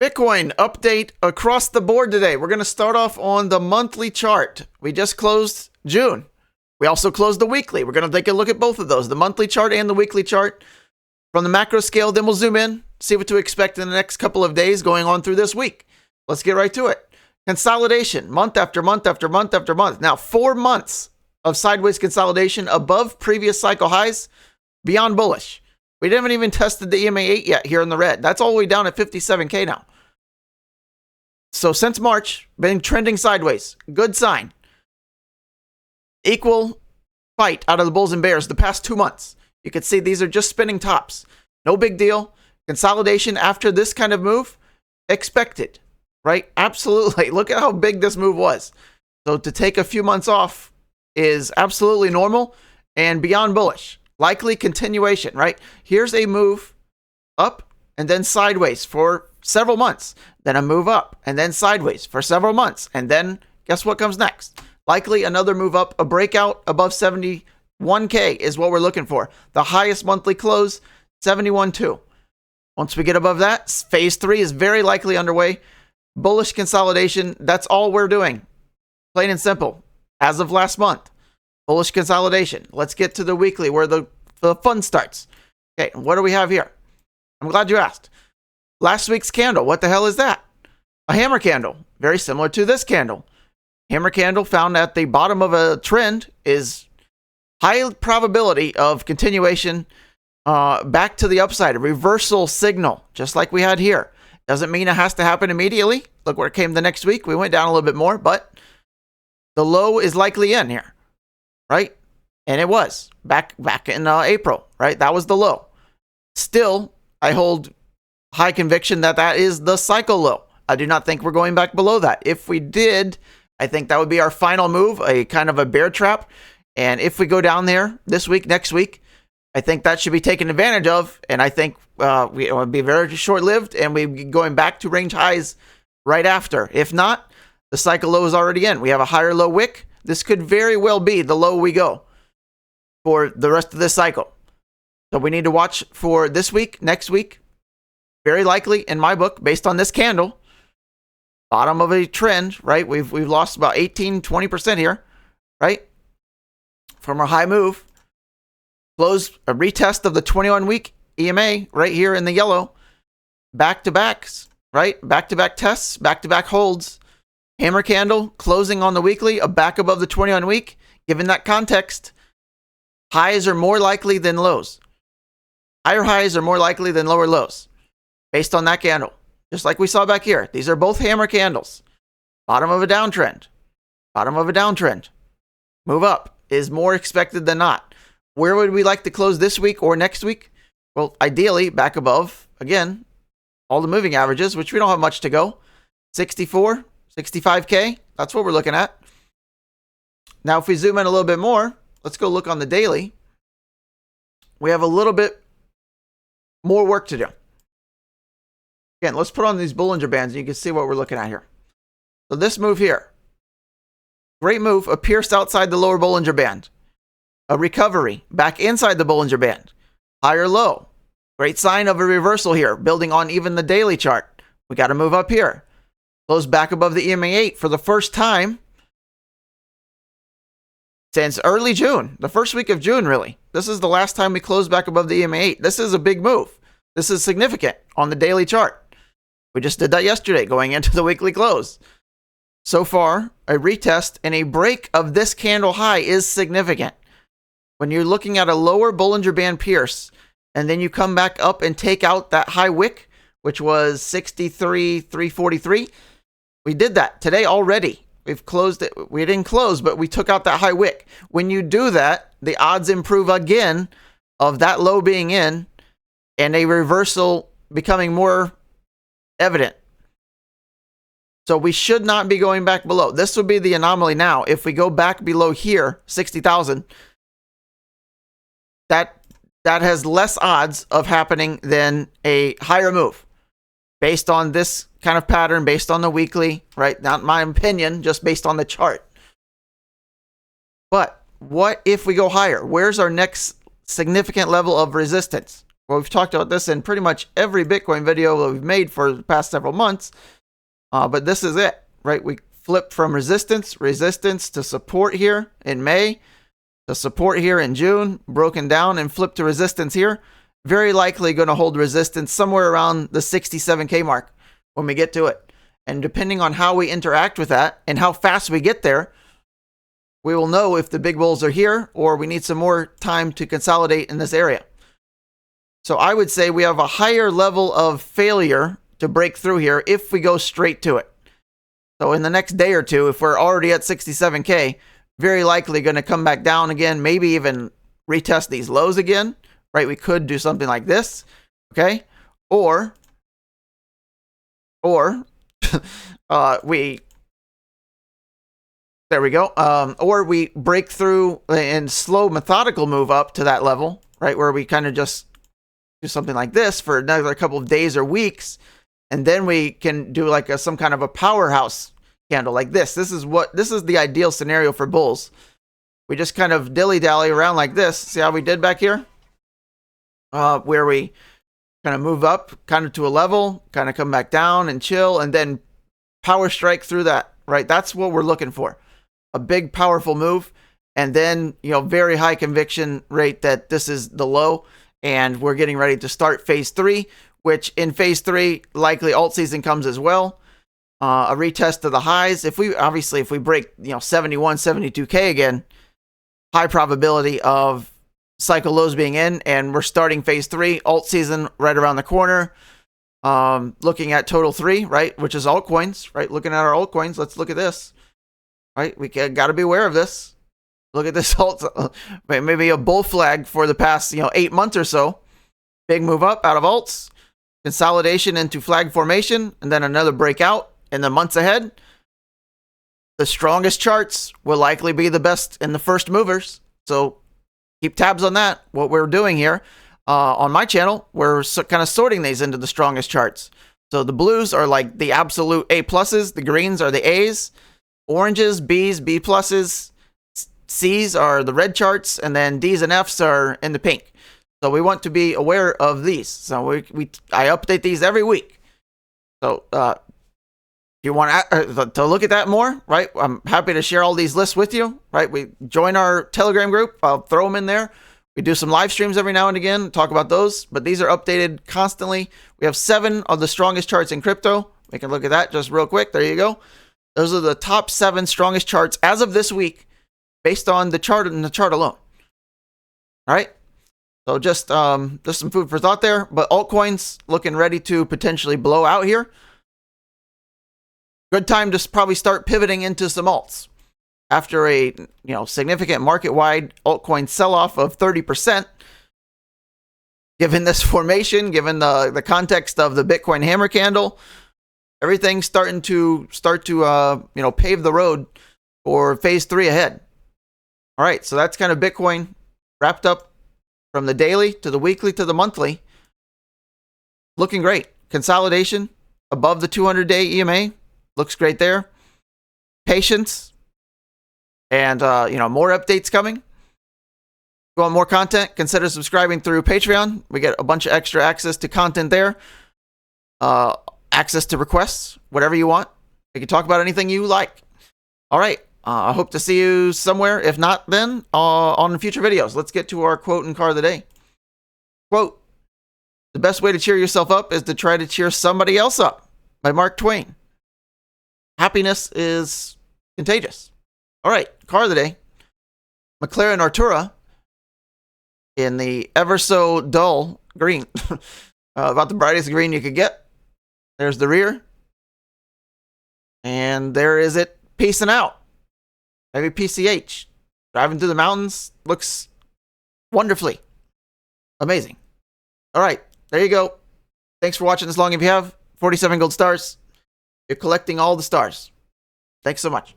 Bitcoin update across the board today. We're going to start off on the monthly chart. We just closed June. We also closed the weekly. We're going to take a look at both of those, the monthly chart and the weekly chart from the macro scale. Then we'll zoom in, see what to expect in the next couple of days going on through this week. Let's get right to it. Consolidation, month after month after month after month. Now, 4 months of sideways consolidation above previous cycle highs, beyond bullish. We haven't even tested the EMA 8 yet here in the red. That's all the way down at 57K now. So since March, been trending sideways. Good sign. Equal fight out of the bulls and bears the past 2 months. You can see these are just spinning tops. No big deal. Consolidation after this kind of move, expected, right? Absolutely. Look at how big this move was. So to take a few months off is absolutely normal and beyond bullish. Likely continuation, right? Here's a move up and then sideways for several months. Then a move up and then sideways for several months. And then guess what comes next? Likely another move up, a breakout above 71K is what we're looking for. The highest monthly close, 71.2. Once we get above that, phase 3 is very likely underway. Bullish consolidation, that's all we're doing. Plain and simple. As of last month. Bullish consolidation. Let's get to the weekly where the fun starts. Okay, what do we have here? I'm glad you asked. Last week's candle, what the hell is that? A hammer candle, very similar to this candle. Hammer candle found at the bottom of a trend is high probability of continuation back to the upside, a reversal signal, just like we had here. Doesn't mean it has to happen immediately. Look where it came the next week. We went down a little bit more, but the low is likely in here. Right? And it was back in April, right? That was the low. Still, I hold high conviction that that is the cycle low. I do not think we're going back below that. If we did, I think that would be our final move, a kind of a bear trap. And if we go down there this week, next week, I think that should be taken advantage of. And I think it would be very short-lived and we'd be going back to range highs right after. If not, the cycle low is already in. We have a higher low wick. This could very well be the low we go for the rest of this cycle. So we need to watch for this week, next week. Very likely, in my book, based on this candle, bottom of a trend, right? We've lost about 18-20% here, right? From our high move. Close a retest of the 21-week EMA right here in the yellow. Back-to-backs, right? Back-to-back tests, back-to-back holds. Hammer candle closing on the weekly, a back above the 20 on week. Given that context, highs are more likely than lows. Higher highs are more likely than lower lows based on that candle. Just like we saw back here. These are both hammer candles. Bottom of a downtrend. Bottom of a downtrend. Move up is more expected than not. Where would we like to close this week or next week? Well, ideally back above, again, all the moving averages, which we don't have much to go. 64. 65K, that's what we're looking at. Now, if we zoom in a little bit more, let's go look on the daily. We have a little bit more work to do. Again, let's put on these Bollinger Bands and you can see what we're looking at here. So this move here, great move, a pierced outside the lower Bollinger Band. A recovery back inside the Bollinger Band. Higher low. Great sign of a reversal here, building on even the daily chart. We got to move up here. Close back above the EMA 8 for the first time since early June, the first week of June, really. This is the last time we closed back above the EMA 8. This is a big move. This is significant on the daily chart. We just did that yesterday going into the weekly close. So far, a retest and a break of this candle high is significant. When you're looking at a lower Bollinger Band pierce and then you come back up and take out that high wick, which was 63,343. We did that today already. We've closed it. We didn't close, but we took out that high wick. When you do that, the odds improve again of that low being in and a reversal becoming more evident. So we should not be going back below. This would be the anomaly now. If we go back below here, 60,000, that has less odds of happening than a higher move. Based on this kind of pattern, based on the weekly, right? Not my opinion, just based on the chart. But what if we go higher? Where's our next significant level of resistance? Well, we've talked about this in pretty much every Bitcoin video that we've made for the past several months. But this is it, right? We flipped from resistance to support here in May, to support here in June, broken down and flipped to resistance here. Very likely going to hold resistance somewhere around the 67K mark when we get to it. And depending on how we interact with that and how fast we get there, we will know if the big bulls are here or we need some more time to consolidate in this area. So I would say we have a higher level of failure to break through here if we go straight to it. So in the next day or two, if we're already at 67K, very likely going to come back down again, maybe even retest these lows again, right? We could do something like this, okay? Or there we go. Or we break through and slow methodical move up to that level, right? Where we kind of just do something like this for another couple of days or weeks. And then we can do like some kind of a powerhouse candle like this. This is the ideal scenario for bulls. We just kind of dilly-dally around like this. See how we did back here? Where we kind of move up kind of to a level, kind of come back down and chill, and then power strike through that, right? That's what we're looking for. A big, powerful move, and then, very high conviction rate that this is the low, and we're getting ready to start phase 3, which in phase 3, likely alt season comes as well. A retest of the highs. If we break, 71, 72K again, high probability of cycle lows being in, and we're starting phase 3, alt season right around the corner. Looking at total 3, right, which is altcoins, right? Looking at our altcoins, let's look at this, right? We got to be aware of this. Look at this alt, maybe a bull flag for the past, 8 months or so. Big move up out of alts, consolidation into flag formation, and then another breakout in the months ahead. The strongest charts will likely be the best in the first movers. So keep tabs on that. What we're doing here on my channel, we're kind of sorting these into the strongest charts. So the blues are like the absolute A pluses. The greens are the A's. Oranges, B's, B pluses. C's are the red charts, and then D's and F's are in the pink. So we want to be aware of these. So I update these every week. So if you want to look at that more, right? I'm happy to share all these lists with you, right? We join our Telegram group. I'll throw them in there. We do some live streams every now and again, talk about those, but these are updated constantly. We have 7 of the strongest charts in crypto. We can look at that just real quick. There you go. Those are the top 7 strongest charts as of this week, based on the chart and the chart alone. All right. So just some food for thought there, but altcoins looking ready to potentially blow out here. Good time to probably start pivoting into some alts after a significant market-wide altcoin sell-off of 30%. Given this formation, given the context of the Bitcoin hammer candle, everything's starting to pave the road for phase 3 ahead. All right, so that's kind of Bitcoin wrapped up from the daily to the weekly to the monthly. Looking great. Consolidation above the 200-day EMA. Looks great there. Patience. And, more updates coming. If you want more content, consider subscribing through Patreon. We get a bunch of extra access to content there. Access to requests, whatever you want. We can talk about anything you like. All right. I hope to see you somewhere. If not, then on future videos. Let's get to our quote and card of the day. Quote, "The best way to cheer yourself up is to try to cheer somebody else up," by Mark Twain. Happiness is contagious. All right, card of the day. McLaren Artura in the ever so dull green. About the brightest green you could get. There's the rear. And there is it. Peacing out. Maybe PCH. Driving through the mountains. Looks wonderfully amazing. All right, there you go. Thanks for watching this long. If you have 47 gold stars, you're collecting all the stars. Thanks so much.